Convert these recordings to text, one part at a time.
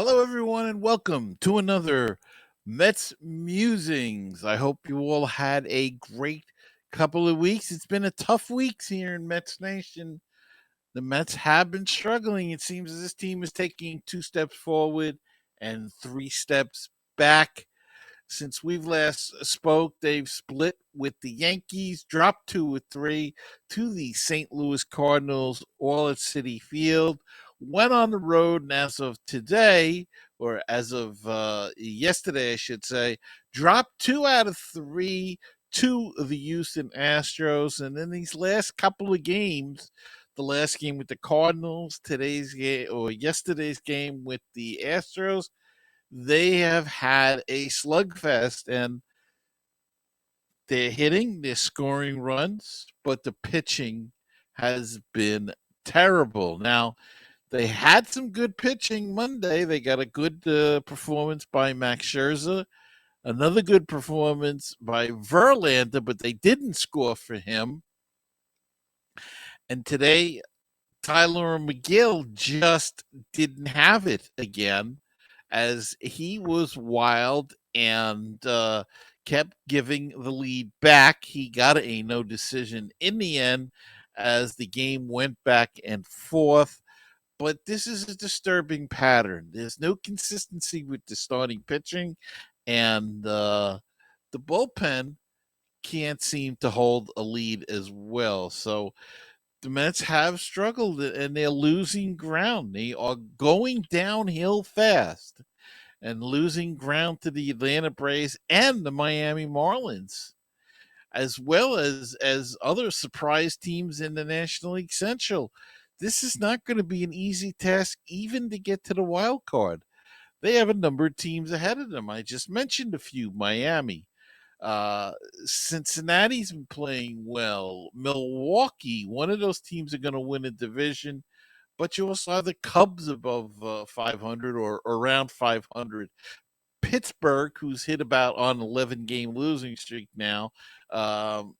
Hello, everyone, and welcome to another Mets Musings. I hope you all had a great couple of weeks. It's been a tough weeks here in Mets Nation. The Mets have been struggling. It seems as this team is taking 2 steps forward and 3 steps back. Since we've last spoke, they've split with the Yankees, dropped 2 or 3 to the St. Louis Cardinals, all at Citi Field. Went on the road, and as of today, or as of yesterday, I should say, dropped 2 out of 3 to the Houston Astros. And in these last couple of games, the last game with the Cardinals, today's game or yesterday's game with the Astros, they have had a slugfest, and they're scoring runs, but the pitching has been terrible. Now, they had some good pitching Monday. They got a good performance by Max Scherzer, another good performance by Verlander, but they didn't score for him. And today, Tyler McGill just didn't have it again, as he was wild and kept giving the lead back. He got a no decision in the end as the game went back and forth. But this is a disturbing pattern. There's no consistency with the starting pitching, and the bullpen can't seem to hold a lead as well. So the Mets have struggled and they're losing ground. They are going downhill fast and losing ground to the Atlanta Braves and the Miami Marlins, as well as other surprise teams in the National League Central. This is not going to be an easy task even to get to the wild card. They have a number of teams ahead of them. I just mentioned a few: Miami, uh, Cincinnati's been playing well. Milwaukee, one of those teams are going to win a division, but you also have the Cubs above 500 or around 500. Pittsburgh, who's hit about on an 11-game losing streak now, um,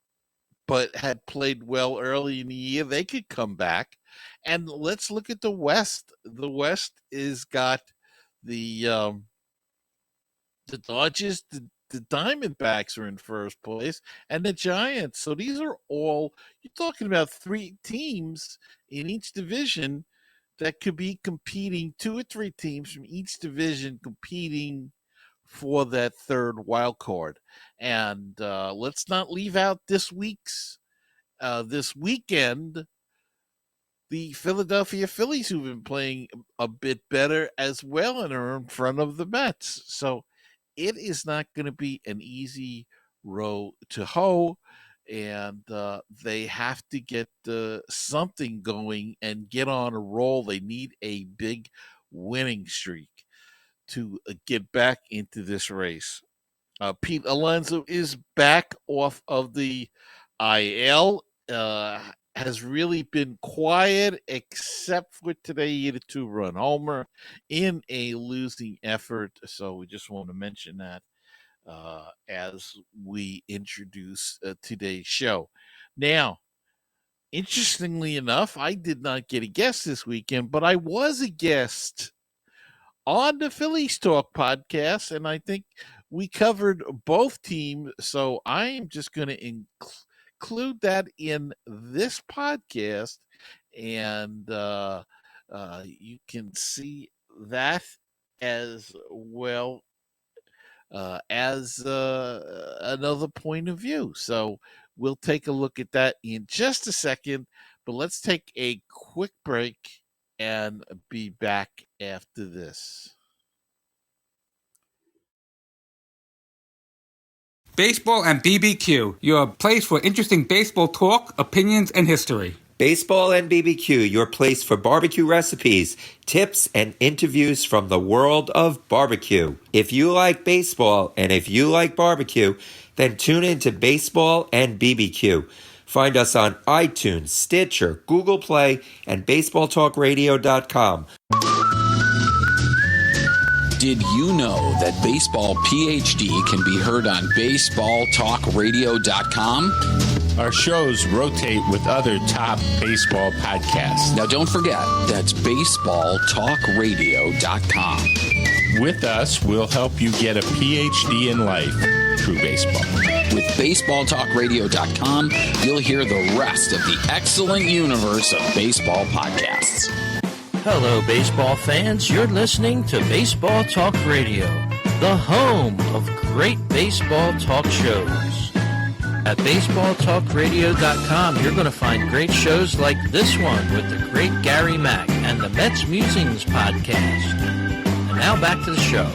but had played well early in the year, they could come back. And let's look at the West. The West is got the the Dodgers, the Diamondbacks are in first place, and the Giants. So these are all, you're talking about 3 teams in each division that could be competing, 2 or 3 teams from each division competing for that third wild card. And let's not leave out this weekend, the Philadelphia Phillies, who've been playing a bit better as well and are in front of the Mets. So it is not going to be an easy row to hoe, and they have to get something going and get on a roll. They need a big winning streak to get back into this race. Pete Alonso is back off of the IL. Has really been quiet, except for today. He hit a 2-run homer in a losing effort. So we just want to mention that as we introduce today's show. Now, interestingly enough, I did not get a guest this weekend, but I was a guest on the Phillies Talk podcast, and I think we covered both teams. So I am just going to include that in this podcast, and you can see that as well as another point of view. So we'll take a look at that in just a second, but let's take a quick break and be back after this. Baseball and BBQ, your place for interesting baseball talk, opinions, and history. Baseball and BBQ, your place for barbecue recipes, tips, and interviews from the world of barbecue. If you like baseball and if you like barbecue, then tune in to Baseball and BBQ. Find us on iTunes, Stitcher, Google Play, and BaseballTalkRadio.com. Did you know that Baseball PhD can be heard on baseballtalkradio.com? Our shows rotate with other top baseball podcasts. Now, don't forget, that's baseballtalkradio.com. With us, we'll help you get a PhD in life through baseball. With baseballtalkradio.com, you'll hear the rest of the excellent universe of baseball podcasts. Hello, baseball fans. You're listening to Baseball Talk Radio, the home of great baseball talk shows. At baseballtalkradio.com, you're going to find great shows like this one with the great Gary Mack and the MetsMusings podcast. And now back to the show.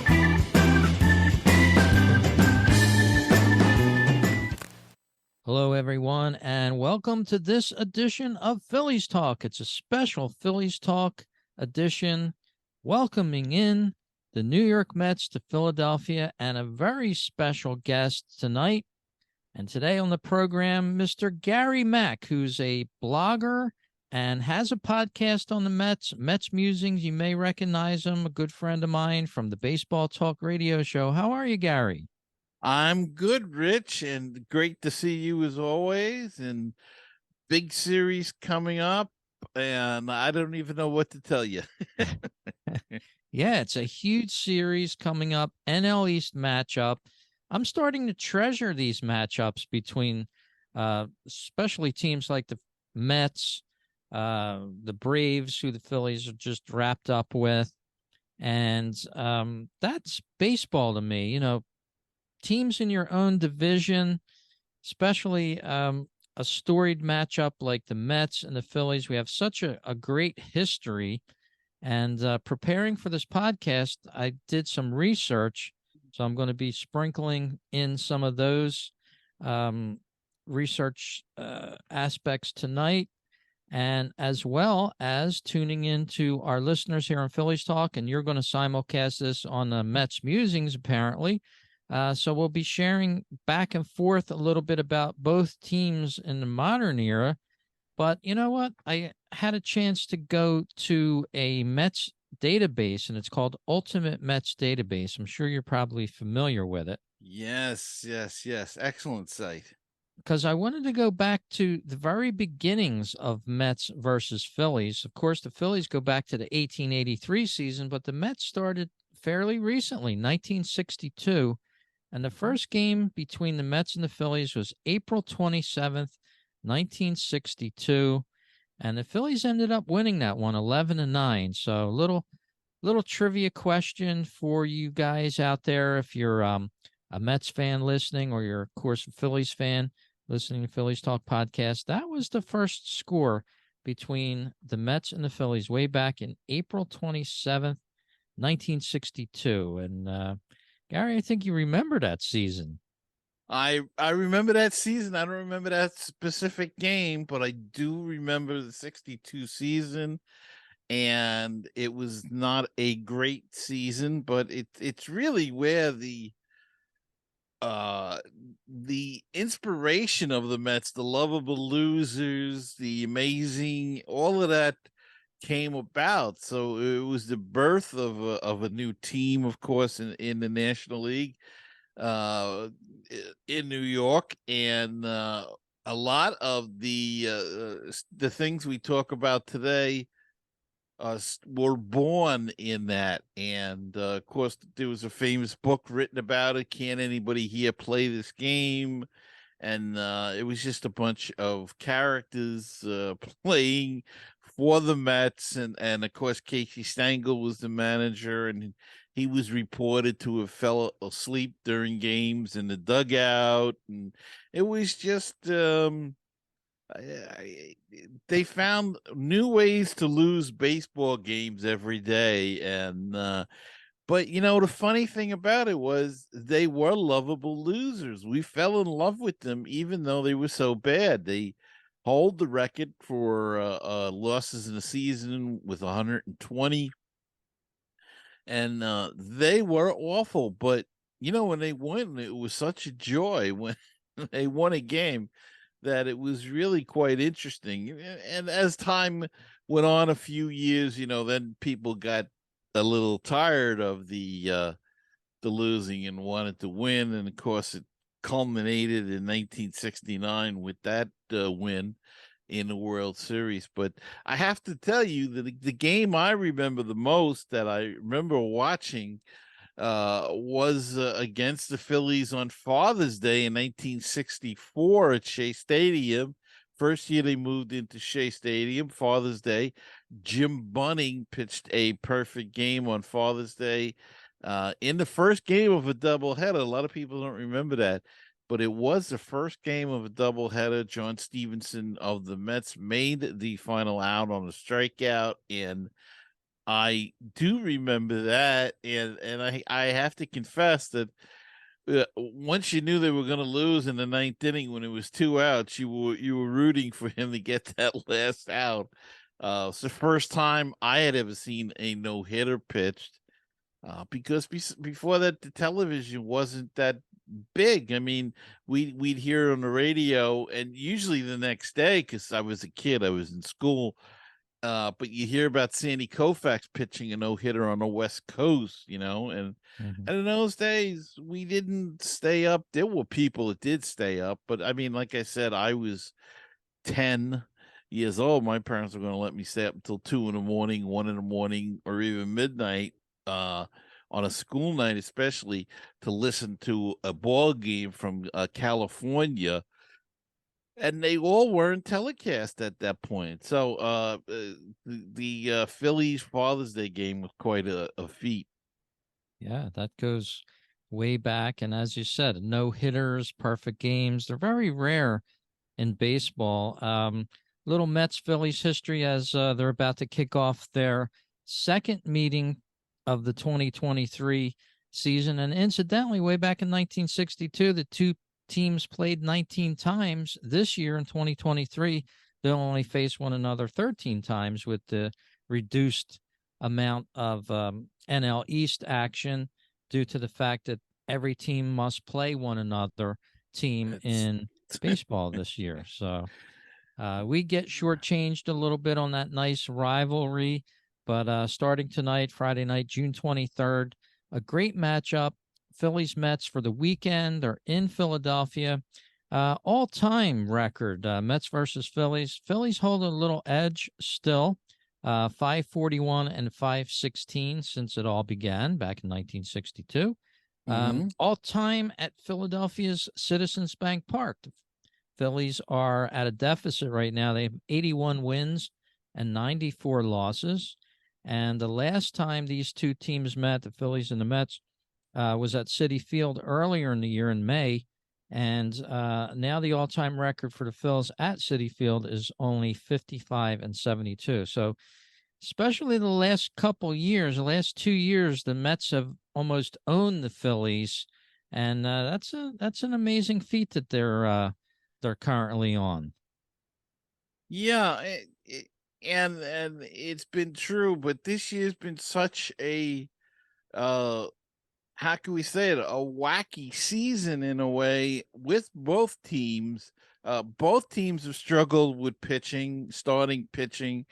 Hello, everyone, and welcome to this edition of Phillies Talk. It's a special Phillies Talk edition, welcoming in the New York Mets to Philadelphia, and a very special guest tonight. And today on the program, Mr. Gary Mack, who's a blogger and has a podcast on the MetsMusings. You may recognize him, a good friend of mine from the Baseball Talk Radio show. How are you, Gary? I'm good, Rich, and great to see you as always. And big series coming up, and I don't even know what to tell you. Yeah, it's a huge series coming up, NL East matchup. I'm starting to treasure these matchups between especially teams like the Mets, the Braves, who the Phillies are just wrapped up with. And that's baseball to me. You know, teams in your own division, especially a storied matchup like the Mets and the Phillies. We have such a great history. And preparing for this podcast, I did some research. So I'm going to be sprinkling in some of those research aspects tonight, and as well as tuning into our listeners here on Phillies Talk. And you're going to simulcast this on the MetsMusings, apparently. So we'll be sharing back and forth a little bit about both teams in the modern era. But you know what? I had a chance to go to a Mets database, and it's called Ultimate Mets Database. I'm sure you're probably familiar with it. Yes. Excellent site. Because I wanted to go back to the very beginnings of Mets versus Phillies. Of course, the Phillies go back to the 1883 season, but the Mets started fairly recently, 1962. And the first game between the Mets and the Phillies was April 27th, 1962. And the Phillies ended up winning that one 11-9. So little trivia question for you guys out there. If you're a Mets fan listening, or you're, of course, a Phillies fan listening to Phillies Talk podcast, that was the first score between the Mets and the Phillies way back in April 27th, 1962. And Gary, I think you remember that season. I remember that season. I don't remember that specific game, but I do remember the 62 season, and it was not a great season, but it's really where the inspiration of the Mets, the lovable losers, the amazing, all of that came about. So it was the birth of a new team, of course, in the National League in New York, and a lot of the things we talk about today were born in that. And of course, there was a famous book written about it, Can Anybody Here Play This Game? And it was just a bunch of characters playing for the Mets, and of course Casey Stengel was the manager, and he was reported to have fell asleep during games in the dugout, and it was just they found new ways to lose baseball games every day. And but you know, the funny thing about it was they were lovable losers. We fell in love with them even though they were so bad. They hold the record for losses in the season with 120. And they were awful, but you know, when they won, it was such a joy when they won a game that it was really quite interesting. And as time went on, a few years, you know, then people got a little tired of the losing and wanted to win, and of course it culminated in 1969 with that win in the World Series. But I have to tell you that the game I remember the most, that I remember watching, was against the Phillies on Father's Day in 1964 at Shea Stadium. First year they moved into Shea Stadium, Father's Day. Jim Bunning pitched a perfect game on Father's Day. In the first game of a doubleheader, a lot of people don't remember that, but it was the first game of a doubleheader. John Stevenson of the Mets made the final out on a strikeout, and I do remember that, and I have to confess that once you knew they were going to lose in the ninth inning when it was 2 outs, you were rooting for him to get that last out. It's the first time I had ever seen a no hitter pitched, because before that the television wasn't that big. I mean, we'd hear it on the radio, and usually the next day, because I was a kid, I was in school. But you hear about Sandy Koufax pitching a no hitter on the West Coast, and Mhm. and in those days we didn't stay up. There were people that did stay up, but I mean, like I said, I was 10 years old. My parents were going to let me stay up until 2 in the morning, 1 in the morning, or even midnight, uh, on a school night, especially to listen to a ball game from California, and they all weren't telecast at that point. So the Phillies Father's Day game was quite a feat. Yeah, that goes way back. And as you said, no hitters, perfect games. They're very rare in baseball. Little Mets Phillies history as they're about to kick off their second meeting of the 2023 season. And incidentally, way back in 1962, the two teams played 19 times. This year in 2023, they'll only face one another 13 times with the reduced amount of NL East action due to the fact that every team must play one another team It's in baseball this year. So we get shortchanged a little bit on that nice rivalry. But starting tonight, Friday night, June 23rd, a great matchup. Phillies Mets for the weekend. They're in Philadelphia. All-time record, Mets versus Phillies. Phillies hold a little edge still, 541 and 516 since it all began back in 1962. All-time at Philadelphia's Citizens Bank Park. The Phillies are at a deficit right now. They have 81 wins and 94 losses. And the last time these two teams met, the Phillies and the Mets, was at Citi Field earlier in the year in May. And now the all-time record for the Phils at Citi Field is only 55 and 72. So especially the last couple years, the last 2 years, the Mets have almost owned the Phillies. And that's an amazing feat that they're currently on. Yeah, and it's been true, but this year's been such a how can we say it, a wacky season in a way with both teams. Both teams have struggled with pitching, starting pitching,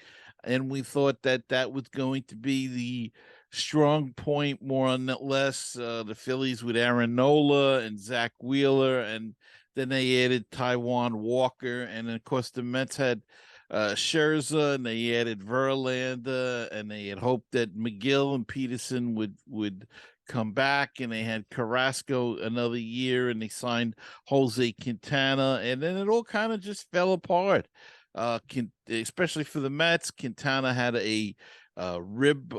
and we thought that that was going to be the strong point, more or less. The Phillies with Aaron Nola and Zach Wheeler, and then they added Taiwan Walker, and then, of course the Mets had Scherzer, and they added Verlander, and they had hoped that McGill and Peterson would come back, and they had Carrasco another year, and they signed Jose Quintana, and then it all kind of just fell apart. Especially for the Mets, Quintana had a rib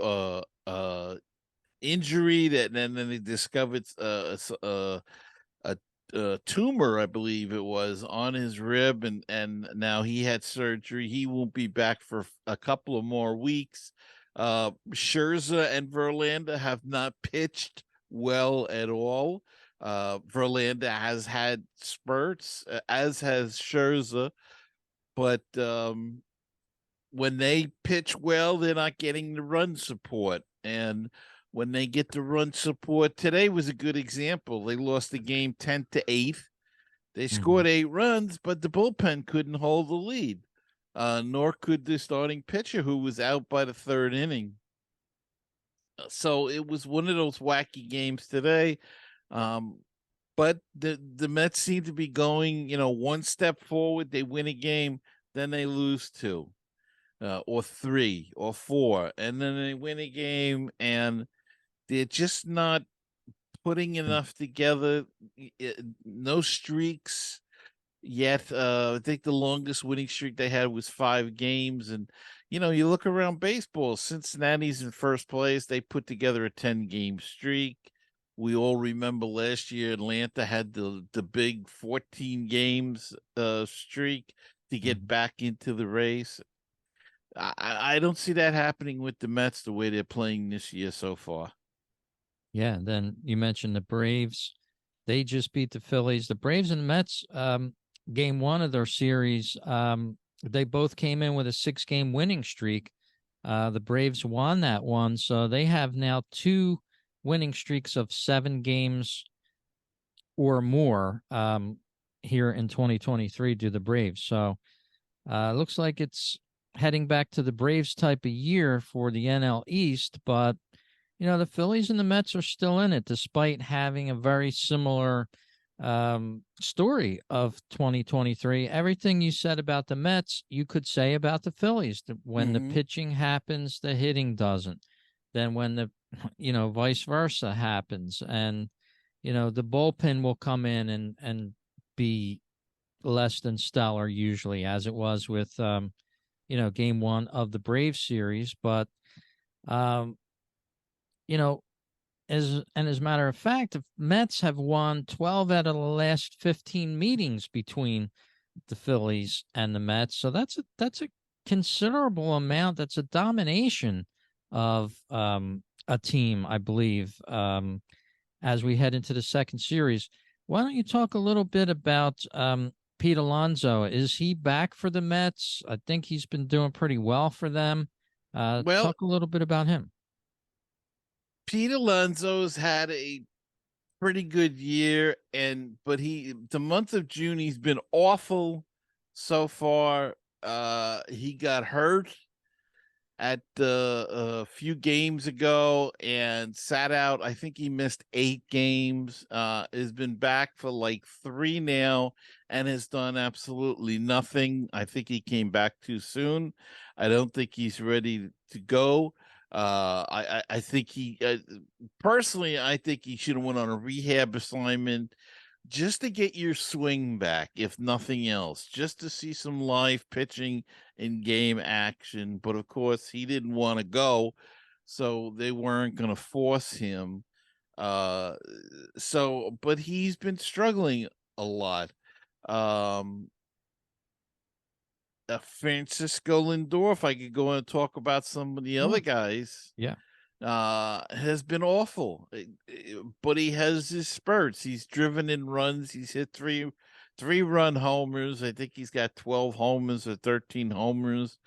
injury that then they discovered a tumor, I believe it was, on his rib, and now he had surgery. He won't be back for a couple of more weeks. Scherzer and Verlander have not pitched well at all. Verlander has had spurts, as has Scherzer, but when they pitch well, they're not getting the run support. And when they get the run support, today was a good example. They lost the game 10-8. They scored 8 runs, but the bullpen couldn't hold the lead. Nor could the starting pitcher, who was out by the third inning. So it was one of those wacky games today. Um, but the Mets seem to be going, one step forward. They win a game, then they lose two, or three, or four, and then they win a game, and they're just not putting enough together. No streaks yet. I think the longest winning streak they had was 5 games. And, you look around baseball, Cincinnati's in first place. They put together a 10-game streak. We all remember last year Atlanta had the big 14 games streak to get back into the race. I don't see that happening with the Mets the way they're playing this year so far. Yeah, then you mentioned the Braves. They just beat the Phillies. The Braves and the Mets, game one of their series, they both came in with a 6-game winning streak. The Braves won that one, so they have now 2 winning streaks of 7 games or more here in 2023 to the Braves. So looks like it's heading back to the Braves type of year for the NL East, but the Phillies and the Mets are still in it, despite having a very similar story of 2023. Everything you said about the Mets, you could say about the Phillies. When the pitching happens, the hitting doesn't. Then when the, vice versa happens, and, the bullpen will come in and be less than stellar usually, as it was with, game one of the Braves series. But, you know, as a matter of fact, the Mets have won 12 out of the last 15 meetings between the Phillies and the Mets. So that's a considerable amount. That's a domination of a team, I believe, as we head into the second series. Why don't you talk a little bit about Pete Alonso? Is he back for the Mets? I think he's been doing pretty well for them. Well, Talk a little bit about him. Pete Alonso's had a pretty good year, but the month of June he's been awful so far. He got hurt at a few games ago and sat out. I think he missed 8 games. Has been back for like 3 now and has done absolutely nothing. I think he came back too soon. I don't think he's ready to go. I think personally, I think he should have went on a rehab assignment just to get your swing back, if nothing else, just to see some live pitching and game action. But of course, he didn't want to go, so they weren't going to force him. Uh, but he's been struggling a lot. Um, Francisco Lindor, if I could go and talk about some of the other guys, Yeah. has been awful. But he has his spurts. He's driven in runs. He's hit three-run homers. I think he's got 12 homers or 13 homers.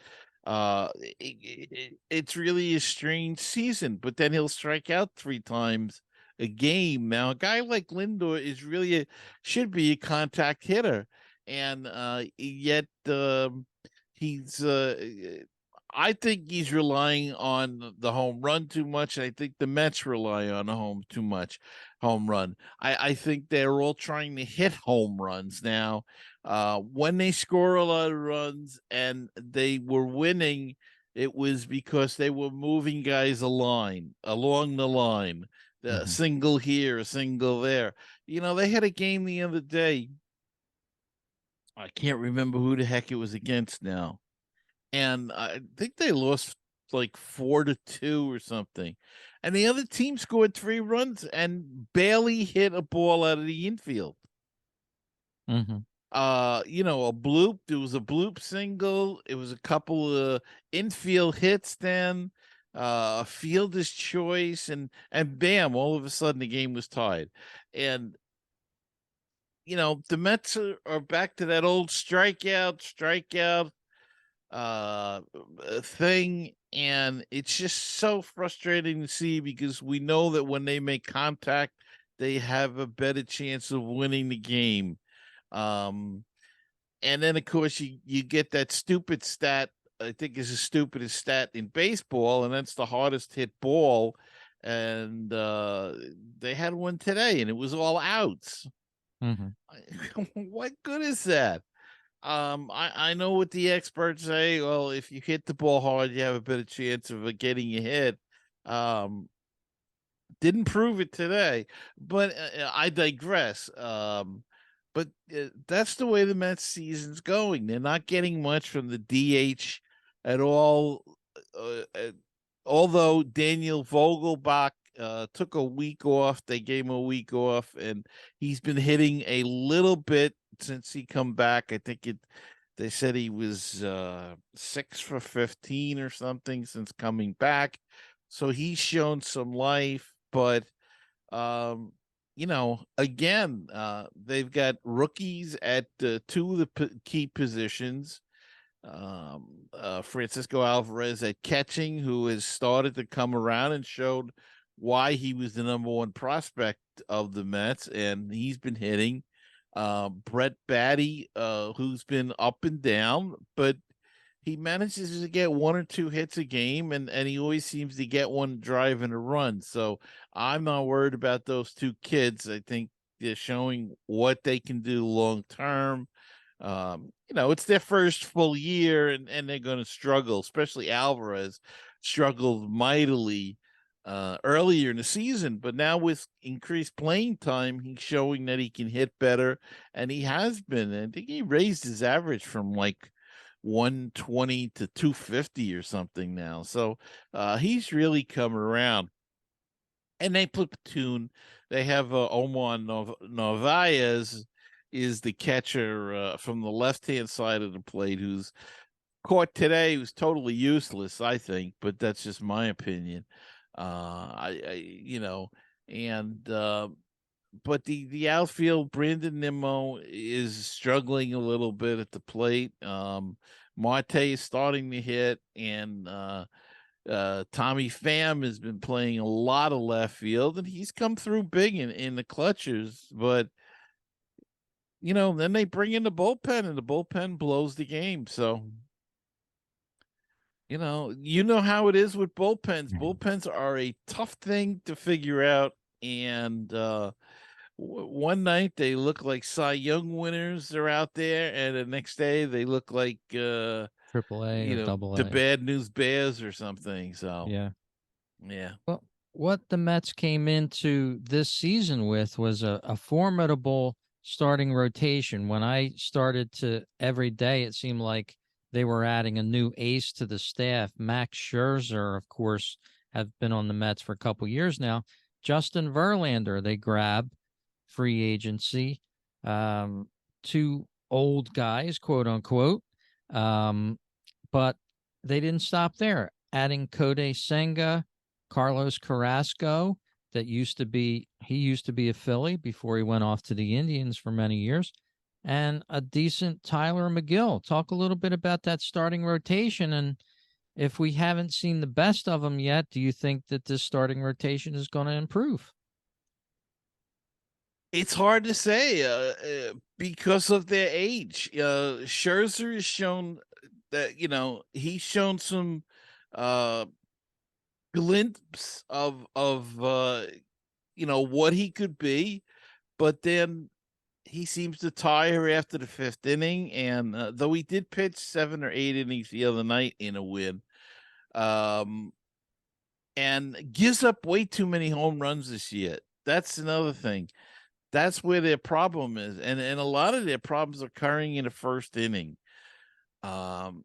It's really a strange season, but then he'll strike out 3 times a game. Now, a guy like Lindor should be a contact hitter, and yet he's I think he's relying on the home run too much. I think the Mets rely on home run. I think they're all trying to hit home runs now. When they score a lot of runs and they were winning, it was because they were moving guys along the line. A single here, a single there. They had a game the other day. I can't remember who the heck it was against now. And I think they lost like 4-2 or something. And the other team scored 3 runs and barely hit a ball out of the infield. Mm-hmm. A bloop. There was a bloop single. It was a couple of infield hits then. Fielder's choice, and bam, all of a sudden the game was tied. And the Mets are back to that old strikeout thing, and it's just so frustrating to see because we know that when they make contact, they have a better chance of winning the game. And then of course you get that stupid stat. I think is the stupidest stat in baseball, and that's the hardest hit ball. and they had one today, and it was all outs. Mhm. What good is that? I know what the experts say. Well, if you hit the ball hard, you have a better chance of getting a hit. Um, didn't prove it today, but I digress. But that's the way the Mets season's going. They're not getting much from the DH at all. Although Daniel Vogelbach took a week off, they gave him a week off, and he's been hitting a little bit since he come back. I think it. They said he was 6 for 15 or something since coming back, so he's shown some life. But again, they've got rookies at two of the key positions. Francisco Alvarez at catching, who has started to come around and showed why he was the number one prospect of the Mets, and he's been hitting. Brett Batty, who's been up and down, but he manages to get one or two hits a game, and he always seems to get one drive and a run. So I'm not worried about those two kids. I think they're showing what they can do long term. It's their first full year, and they're going to struggle, especially Alvarez struggled mightily earlier in the season, but now with increased playing time, he's showing that he can hit better, and he has been. I think he raised his average from like 120 to 250 or something now. So he's really come around. And they platoon. They have Omar Narvaez is the catcher from the left-hand side of the plate who's caught today. Who's totally useless, I think, but that's just my opinion. And but the outfield, Brandon Nimmo is struggling a little bit at the plate. Marte is starting to hit, and Tommy Pham has been playing a lot of left field, and he's come through big in the clutches. But then they bring in the bullpen, and the bullpen blows the game. So how it is with bullpens. Bullpens are a tough thing to figure out, and one night they look like Cy Young winners are out there, and the next day they look like Triple A or double the A. Bad News Bears or something. So yeah. Well, what the Mets came into this season with was a formidable starting rotation. When I started to every day, it seemed like they were adding a new ace to the staff. Max Scherzer, of course, have been on the Mets for a couple years now. Justin Verlander, they grabbed free agency. Two old guys, quote unquote. But they didn't stop there. Adding Kodai Senga, Carlos Carrasco, he used to be a Philly before he went off to the Indians for many years, and a decent Tyler McGill. Talk a little bit about that starting rotation, and if we haven't seen the best of them yet, do you think that this starting rotation is going to improve? It's hard to say because of their age. Scherzer has shown that he's shown some glimpse of what he could be, but then he seems to tire after the fifth inning. And though he did pitch 7 or 8 innings the other night in a win, and gives up way too many home runs this year. That's another thing. That's where their problem is, and a lot of their problems are occurring in the first inning. So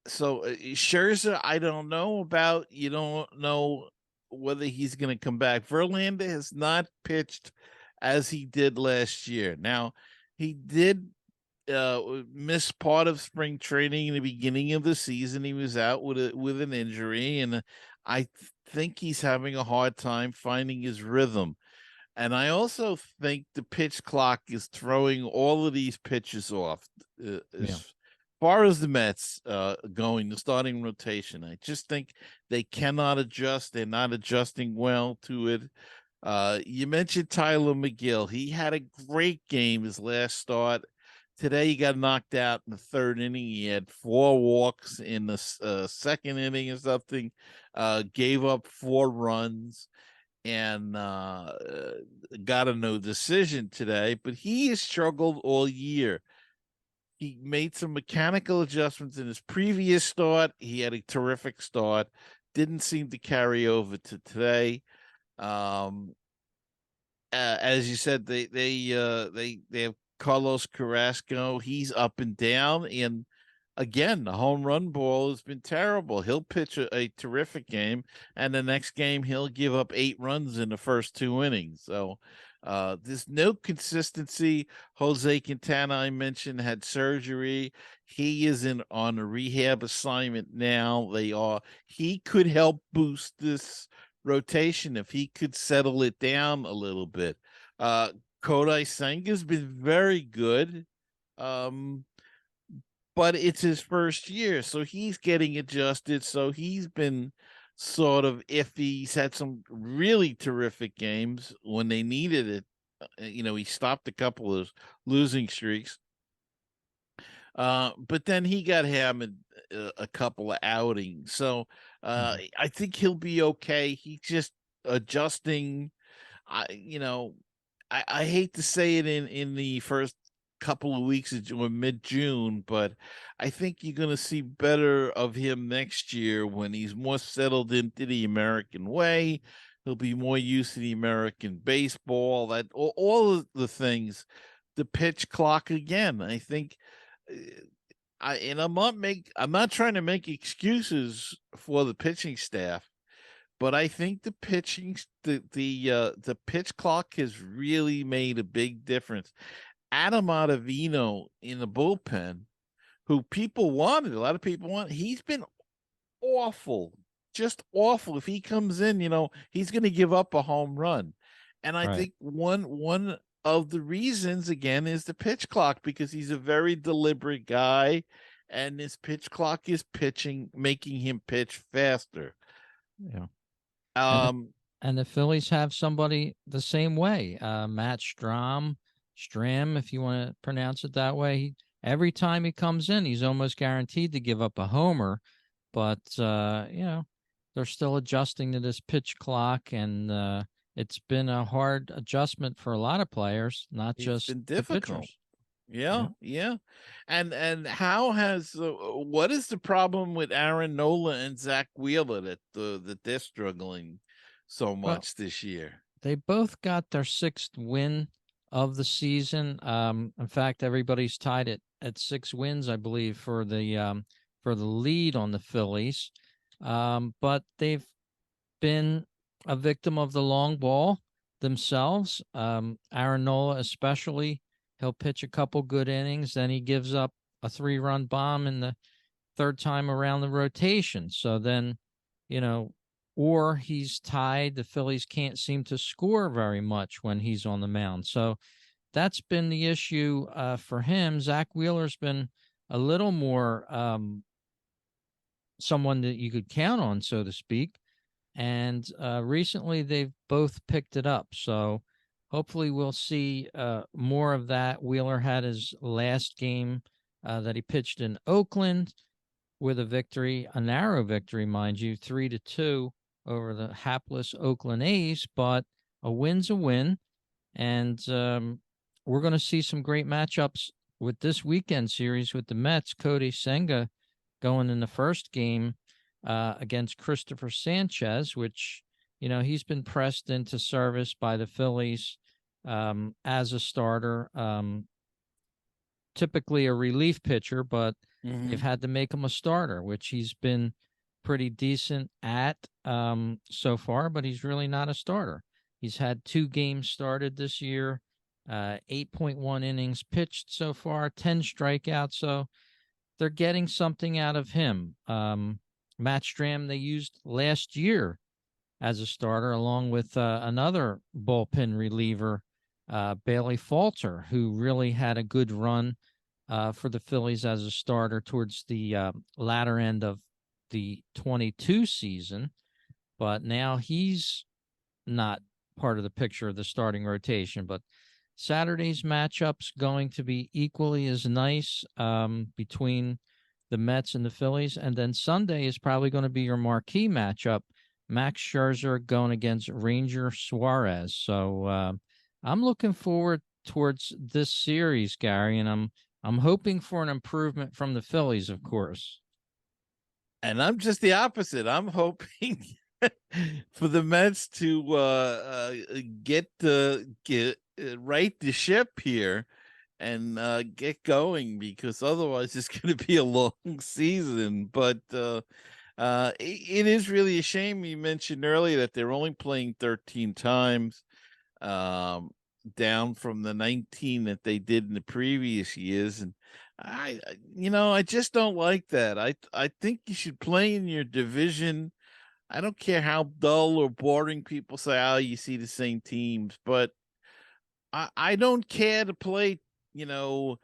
Scherzer, I don't know about. You don't know whether he's going to come back. Verlander has not pitched as he did last year. Now, he did miss part of spring training in the beginning of the season. He was out with an injury, and I think he's having a hard time finding his rhythm. And I also think the pitch clock is throwing all of these pitches off. As far as the Mets going, the starting rotation, I just think they cannot adjust. They're not adjusting well to it. You mentioned Tyler McGill. He had a great game his last start. Today he got knocked out in the third inning. He had 4 walks in the second inning or something. Gave up 4 runs and got a no decision today. But he has struggled all year. He made some mechanical adjustments in his previous start. He had a terrific start. Didn't seem to carry over to today. As you said, they have Carlos Carrasco. He's up and down, and again, the home run ball has been terrible. He'll pitch a terrific game, and the next game he'll give up 8 runs in the first 2 innings. So there's no consistency. Jose Quintana, I mentioned, had surgery. He is on a rehab assignment now. He could help boost this rotation if he could settle it down a little bit. Kodai Senga's been very good. But it's his first year, so he's getting adjusted. So he's been sort of iffy. He's had some really terrific games when they needed it. He stopped a couple of losing streaks. But then he got hammered a couple of outings. So I think he'll be okay. He's just adjusting. I hate to say it in the first couple of weeks or mid-June, but I think you're going to see better of him next year when he's more settled into the American way. He'll be more used to the American baseball, that all of the things, the pitch clock again. I think I'm not trying to make excuses for the pitching staff, but I think the pitch clock has really made a big difference. Adam Ottavino in the bullpen, who people wanted, a lot of people want, he's been awful, just awful. If he comes in, he's going to give up a home run. And I think one of the reasons, again, is the pitch clock, because he's a very deliberate guy, and this pitch clock is making him pitch faster. Yeah. And the Phillies have somebody the same way, Matt Stram, if you want to pronounce it that way. Every time he comes in, he's almost guaranteed to give up a homer, but they're still adjusting to this pitch clock, and it's been a hard adjustment for a lot of players, not just the pitchers. Yeah. And what is the problem with Aaron Nola and Zach Wheeler that they're struggling so much this year? They both got their 6th win of the season. In fact, everybody's tied at 6 wins, I believe, for the lead on the Phillies. But they've been a victim of the long ball themselves. Aaron Nola especially, he'll pitch a couple good innings, then he gives up a 3-run bomb in the third time around the rotation. So then, or he's tied. The Phillies can't seem to score very much when he's on the mound. So that's been the issue for him. Zach Wheeler's been a little more someone that you could count on, so to speak. And recently they've both picked it up. So hopefully we'll see more of that. Wheeler had his last game that he pitched in Oakland with a victory, a narrow victory, mind you, 3-2 over the hapless Oakland A's, but a win's a win. And we're going to see some great matchups with this weekend series with the Mets. Kodai Senga going in the first game against Christopher Sanchez, which, he's been pressed into service by the Phillies as a starter. Typically a relief pitcher, but they've had to make him a starter, which he's been pretty decent at so far, but he's really not a starter. He's had 2 games started this year, 8.1 innings pitched so far, 10 strikeouts. So they're getting something out of him. Matt Stram they used last year as a starter, along with another bullpen reliever, Bailey Falter, who really had a good run for the Phillies as a starter towards the latter end of the 22 season. But now he's not part of the picture of the starting rotation. But Saturday's matchup's going to be equally as nice between the Mets and the Phillies. And then Sunday is probably going to be your marquee matchup. Max Scherzer going against Ranger Suarez. So I'm looking forward towards this series, Gary, and I'm hoping for an improvement from the Phillies, of course. And I'm just the opposite. I'm hoping for the Mets to get right the ship here and get going, because otherwise it's going to be a long season. But it is really a shame. You mentioned earlier that they're only playing 13 times, um, down from the 19 that they did in the previous years. And I just don't like that. I think you should play in your division. I don't care how dull or boring people say, oh, you see the same teams, but I don't care to play, you know,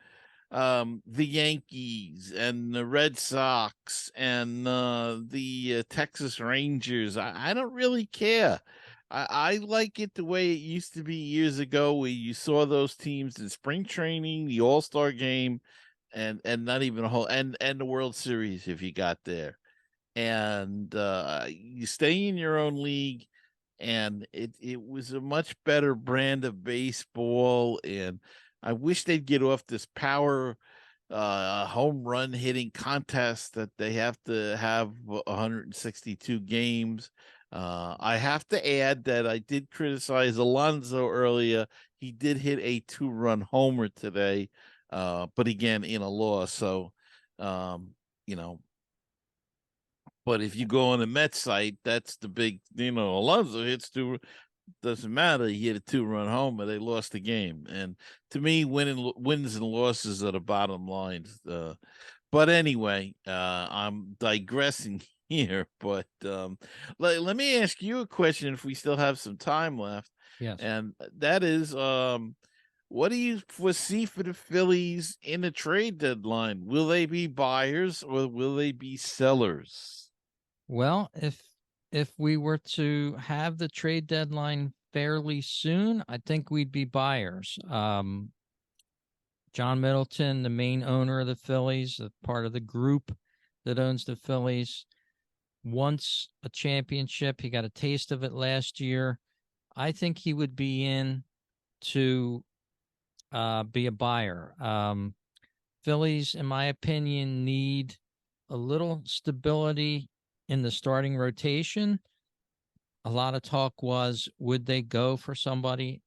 the Yankees and the Red Sox and the Texas Rangers. I don't really care. I like it the way it used to be years ago, where you saw those teams in spring training, the All-Star game, and not even a whole and the World Series if you got there. And you stay in your own league, and it was a much better brand of baseball. And I wish they'd get off this power home run hitting contest that they have to have 162 games. I have to add that I did criticize Alonso earlier. He did hit a 2-run homer today, but again in a loss. So, um, you know, but if you go on the Mets site, that's the big, Alonso hits two. Doesn't matter. He hit a 2-run homer. They lost the game. And to me, wins and losses are the bottom lines. But anyway, I'm digressing here. But let me ask you a question if we still have some time left. Yes. And that is, what do you foresee for the Phillies in the trade deadline? Will they be buyers or will they be sellers? Well, if we were to have the trade deadline fairly soon, I think we'd be buyers. John Middleton, the main owner of the Phillies, a part of the group that owns the Phillies, wants a championship. He got a taste of it last year. I think he would be in to be a buyer. Phillies, in my opinion, need a little stability in the starting rotation. A lot of talk was, would they go for somebody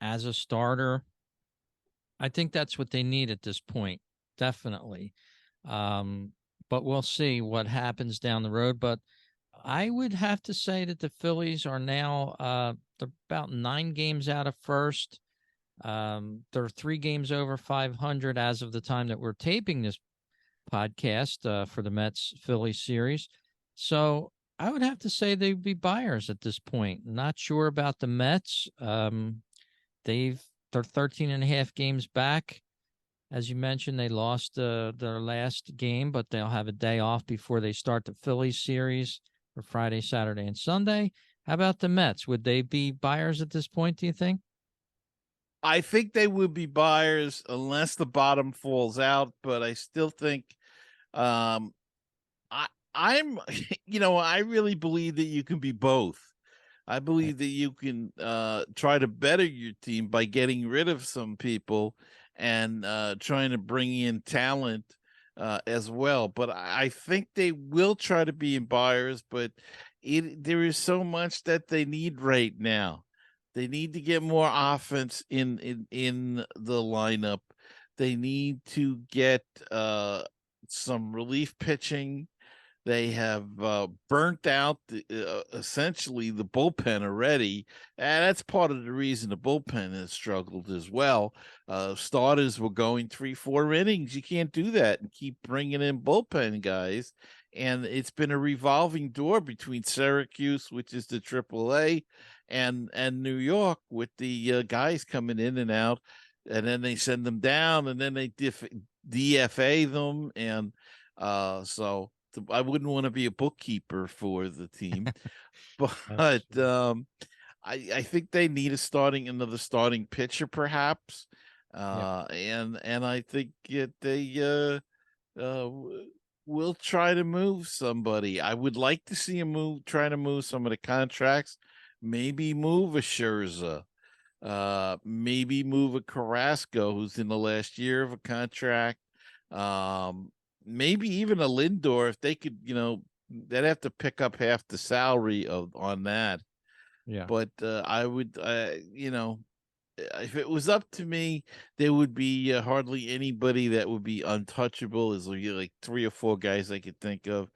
as a starter? I think that's what they need at this point, definitely. But we'll see what happens down the road. But I would have to say that the Phillies are now they're about 9 games out of first. They're 3 games over 500 as of the time that we're taping this podcast for the Mets Phillies series. So I would have to say they'd be buyers at this point. Not sure about the Mets. They're 13 and a half games back. As you mentioned, they lost their last game, but they'll have a day off before they start the Phillies series for Friday, Saturday, and Sunday. How about the Mets? Would they be buyers at this point, do you think? I think they would be buyers unless the bottom falls out, but I still think um I'm I really believe that you can be both. I believe that you can try to better your team by getting rid of some people and trying to bring in talent as well. But I think they will try to be in buyers, but there is so much that they need right now. They need to get more offense in the lineup. They need to get some relief pitching. They have burnt out essentially the bullpen already, and that's part of the reason the bullpen has struggled as well. Starters were going 3-4 innings. You can't do that and keep bringing in bullpen guys. And it's been a revolving door between Syracuse, which is the AAA, and New York, with the guys coming in and out, and then they send them down, and then they DFA them, and so. I wouldn't want to be a bookkeeper for the team, but I think they need another starting pitcher, perhaps. Yep. And I think they will try to move somebody. I would like to see him try to move some of the contracts. Maybe move a Scherzer. Maybe move a Carrasco, who's in the last year of a contract. Um, Maybe even a Lindor, if they could, they'd have to pick up half the salary on that. Yeah. But I would, if it was up to me, there would be hardly anybody that would be untouchable. There's like three or four guys I could think of,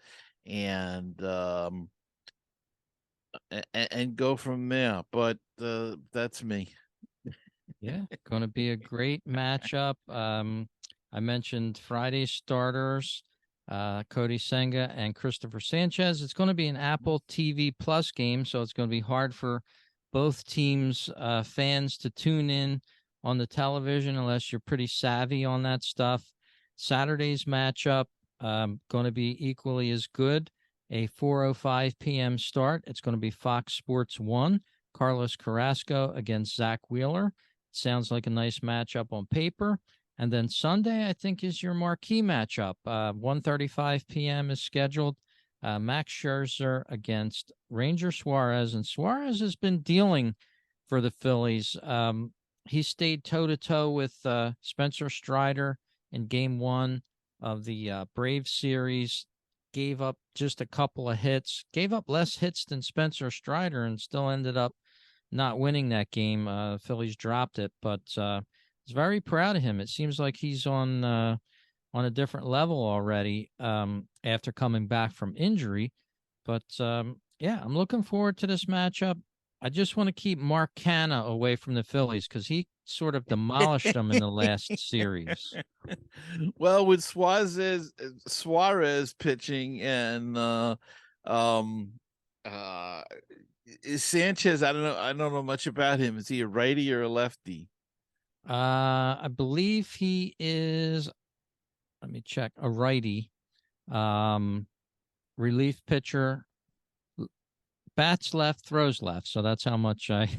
and and go from there. But that's me. Yeah, going to be a great matchup. I mentioned Friday starters, Cody Senga and Christopher Sanchez. It's going to be an Apple TV Plus game, so it's going to be hard for both teams' fans to tune in on the television unless you're pretty savvy on that stuff. Saturday's matchup going to be equally as good. A 4:05 p.m. start. It's going to be Fox Sports 1. Carlos Carrasco against Zach Wheeler. Sounds like a nice matchup on paper. And then Sunday, I think, is your marquee matchup. 1:35 p.m. is scheduled. Max Scherzer against Ranger Suarez. And Suarez has been dealing for the Phillies. He stayed toe-to-toe with Spencer Strider in Game 1 of the Braves series. Gave up just a couple of hits. Gave up less hits than Spencer Strider and still ended up not winning that game. Phillies dropped it, but I was very proud of him. It seems like he's on a different level already after coming back from injury. But yeah, I'm looking forward to this matchup. I just want to keep Mark Canha away from the Phillies because he sort of demolished them in the last series. Well, with Suarez pitching and um uh is Sanchez, I don't know. I don't know much about him. Is he a righty or a lefty? I believe he is, let me check, a righty. Relief pitcher, bats left, throws left. So that's how much I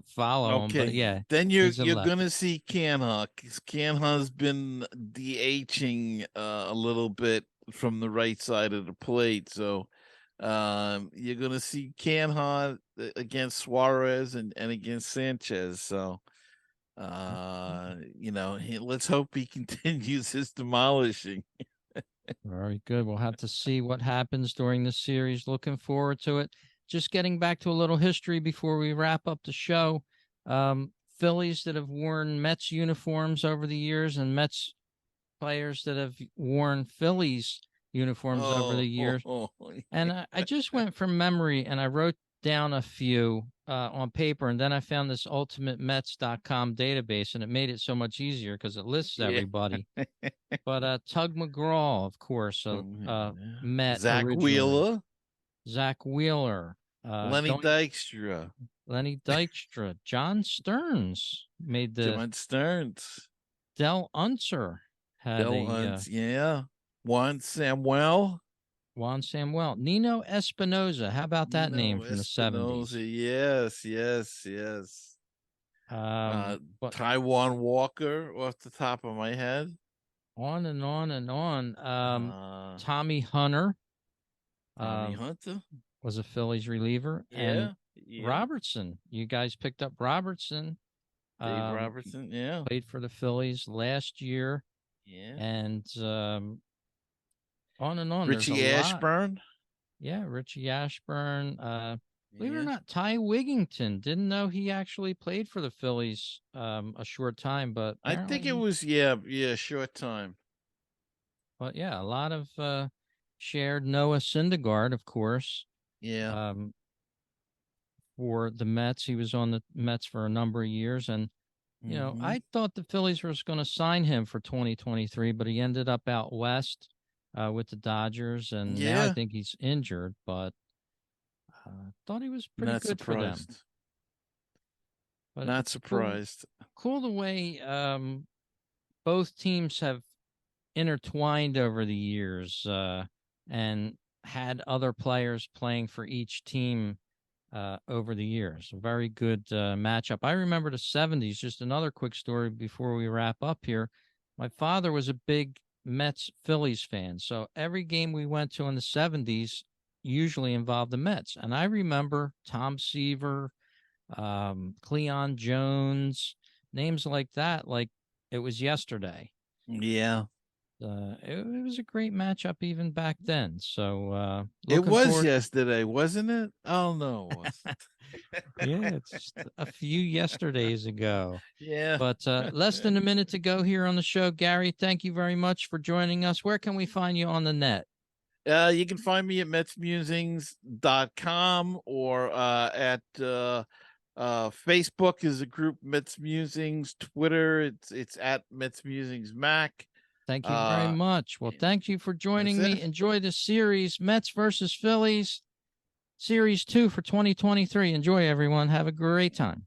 follow him. But Okay. yeah, Then he's a you're left. gonna see Canha. 'Cause Canha's been DHing a little bit from the right side of the plate. So you're gonna see Canha against Suarez and against Sanchez. So let's hope he continues his demolishing. Very good. We'll have to see what happens during the series. Looking forward to it. Just getting back to a little history before we wrap up the show. Phillies that have worn Mets uniforms over the years and Mets players that have worn Phillies uniforms over the years. And I just went from memory and I wrote down a few on paper, and then I found this ultimatemets.com database, and it made it so much easier because it lists Yeah. everybody. But Tug McGraw, of course, Met Zach originally. Wheeler, Zach Wheeler, Lenny Dykstra, Lenny Dykstra, John Stearns made the John Stearns, Del Unser had Del Hunt, Juan Samuel. Juan Samuel, Nino Espinoza. How about that name from the 70s? Yes. Taiwan Walker off the top of my head. On and on and on. Tommy Hunter. Tommy Hunter was a Phillies reliever. And Robertson. You guys picked up Robertson. Dave Robertson, played for the Phillies last year. Yeah. And on and on. Richie Ashburn. Yeah, Richie Ashburn. Believe it or not, Ty Wigington. Didn't know he actually played for the Phillies a short time, but I think it was short time. But yeah, a lot of shared. Noah Syndergaard, of course. Yeah. For the Mets, he was on the Mets for a number of years, and you know, I thought the Phillies was going to sign him for 2023, but he ended up out west with the Dodgers, and now I think he's injured. But thought he was pretty good for them. But Not surprised. Cool the way both teams have intertwined over the years and had other players playing for each team over the years. A very good matchup. I remember the 70s. Just another quick story before we wrap up here. My father was a big Mets Phillies fan. So every game we went to in the 70s usually involved the Mets. And I remember Tom Seaver, Cleon Jones, names like that, like it was yesterday. Yeah. It was a great matchup even back then. So It looking was forward. yesterday, wasn't it? Oh no. Yeah, it's just a few yesterdays ago. Yeah. But less than a minute to go here on the show. Gary, thank you very much for joining us. Where can we find you on the net? You can find me at MetsMusings.com or at Facebook is a group Mets Musings. Twitter, it's at Mets Musings Mac. Thank you very much. Well, thank you for joining me. Enjoy the series, Mets versus Phillies, Series 2 for 2023. Enjoy, everyone. Have a great time.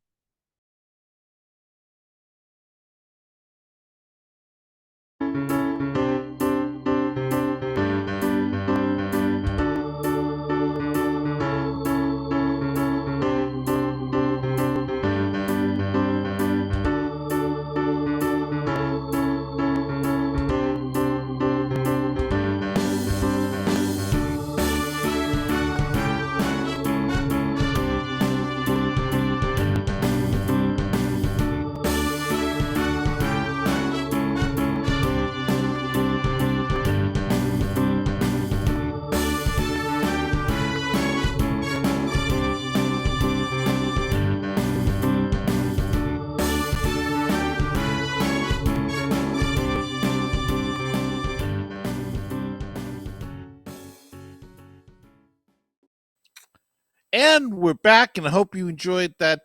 And we're back, and I hope you enjoyed that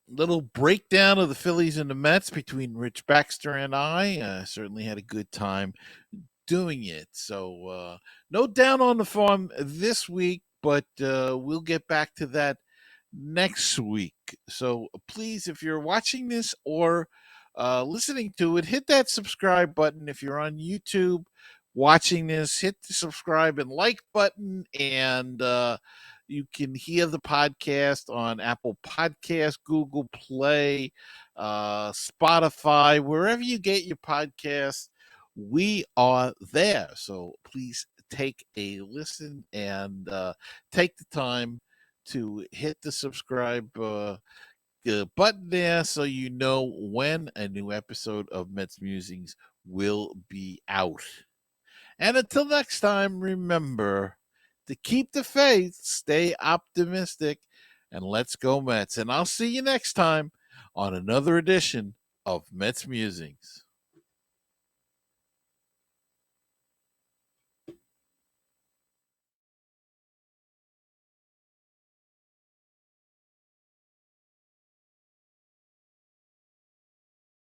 little breakdown of the Phillies and the Mets between Rich Baxter and I. Certainly had a good time doing it. So no down on the farm this week, but we'll get back to that next week. So please, if you're watching this or listening to it, hit that subscribe button. If you're on YouTube watching this, hit the subscribe and like button, and you can hear the podcast on Apple Podcasts, Google Play, Spotify, wherever you get your podcasts. We are there. So please take a listen and take the time to hit the subscribe button there so you know when a new episode of Mets Musings will be out. And until next time, remember to keep the faith, stay optimistic, and let's go Mets. And I'll see you next time on another edition of Mets Musings.